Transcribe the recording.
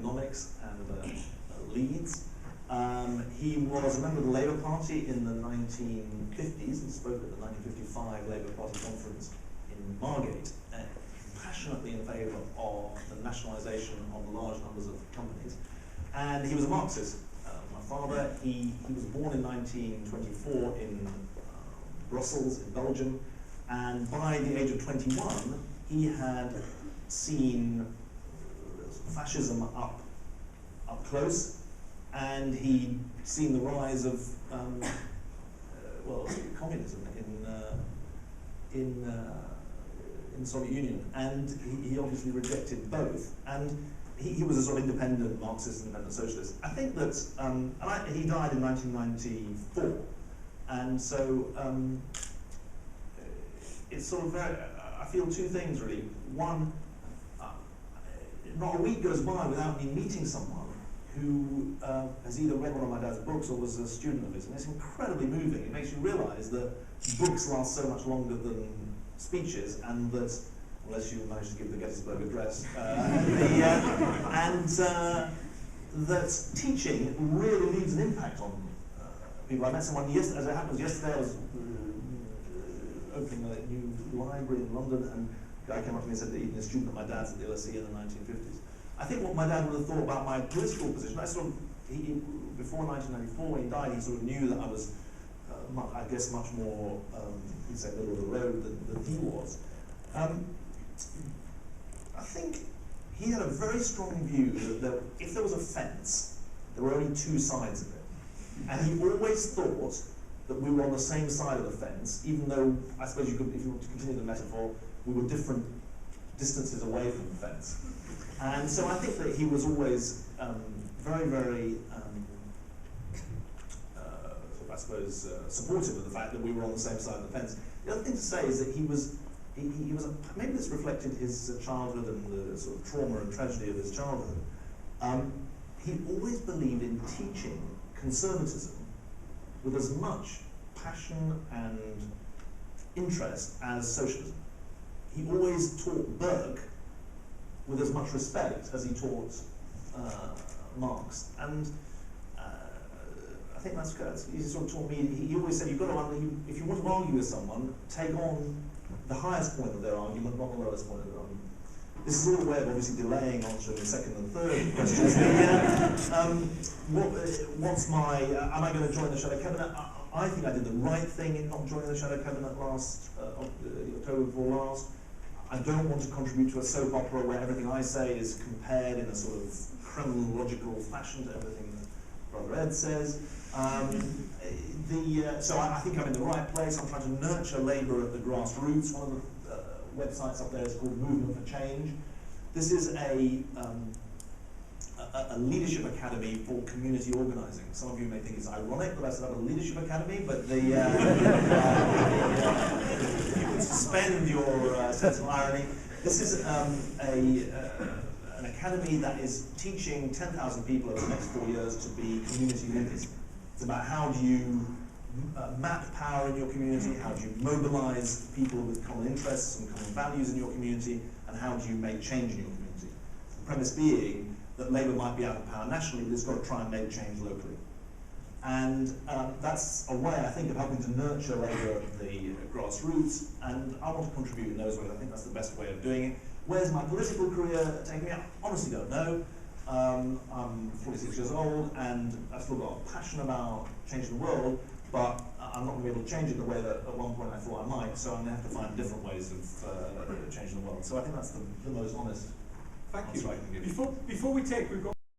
economics and Leeds. He was a member of the Labour Party in the 1950s and spoke at the 1955 Labour Party conference in Margate, passionately in favour of the nationalisation of large numbers of companies. And he was a Marxist. My father, he was born in 1924 in Brussels, in Belgium, and by the age of 21, he had seen fascism up close, and he'd seen the rise of communism in Soviet Union, and he obviously rejected both. And he was a sort of independent Marxist, independent socialist. I think that, he died in 1994, and so it's sort of very, I feel two things really. One, not a week goes by without me meeting someone who has either read one of my dad's books or was a student of his, and it's incredibly moving. It makes you realise that books last so much longer than speeches, and that, unless you manage to give the Gettysburg Address, that teaching really leaves an impact on people. I met someone yesterday, as it happens, yesterday I was opening a new library in London, and a guy came up to me and said that he'd been a student of my dad's at the LSE in the 1950s. I think what my dad would have thought about my political position, before 1994 when he died, he sort of knew that I was, I guess, much more, he'd say, middle of the road than he was. I think he had a very strong view that if there was a fence, there were only two sides of it. And he always thought that we were on the same side of the fence, even though, I suppose you could, if you want to continue the metaphor, we were different distances away from the fence. And so I think that he was always very, very, supportive of the fact that we were on the same side of the fence. The other thing to say is that he was maybe this reflected his childhood and the sort of trauma and tragedy of his childhood. He always believed in teaching conservatism with as much passion and interest as socialism. He always taught Burke with as much respect as he taught Marx. And I think he sort of taught me, he always said, you've got to, if you want to argue with someone, take on the highest point of their argument, not the lowest point of their argument. This is all a way of obviously delaying answering the second and third questions. What's my, am I going to join the Shadow Cabinet? I think I did the right thing in not joining the Shadow Cabinet last, October before last. I don't want to contribute to a soap opera where everything I say is compared in a sort of chronological fashion to everything that Brother Ed says. So I think I'm in the right place. I'm trying to nurture labour at the grassroots. One of the websites up there is called Movement for Change. This is a leadership academy for community organising. Some of you may think it's ironic that I set up a leadership academy, but you can suspend your sense of irony. This is an academy that is teaching 10,000 people over the next 4 years to be community leaders. It's about how do you map power in your community, how do you mobilise people with common interests and common values in your community, and how do you make change in your community. The premise being that Labour might be out of power nationally, but it's got to try and make change locally. And that's a way, I think, of helping to nurture Labour at the grassroots, and I want to contribute in those ways. I think that's the best way of doing it. Where's my political career taking me? I honestly don't know. I'm 46 years old, and I've still got a passion about changing the world, but I'm not going to be able to change it the way that at one point I thought I might, so I'm going to have to find different ways of changing the world. So I think that's the most honest answer I can give you. Before we take, we've got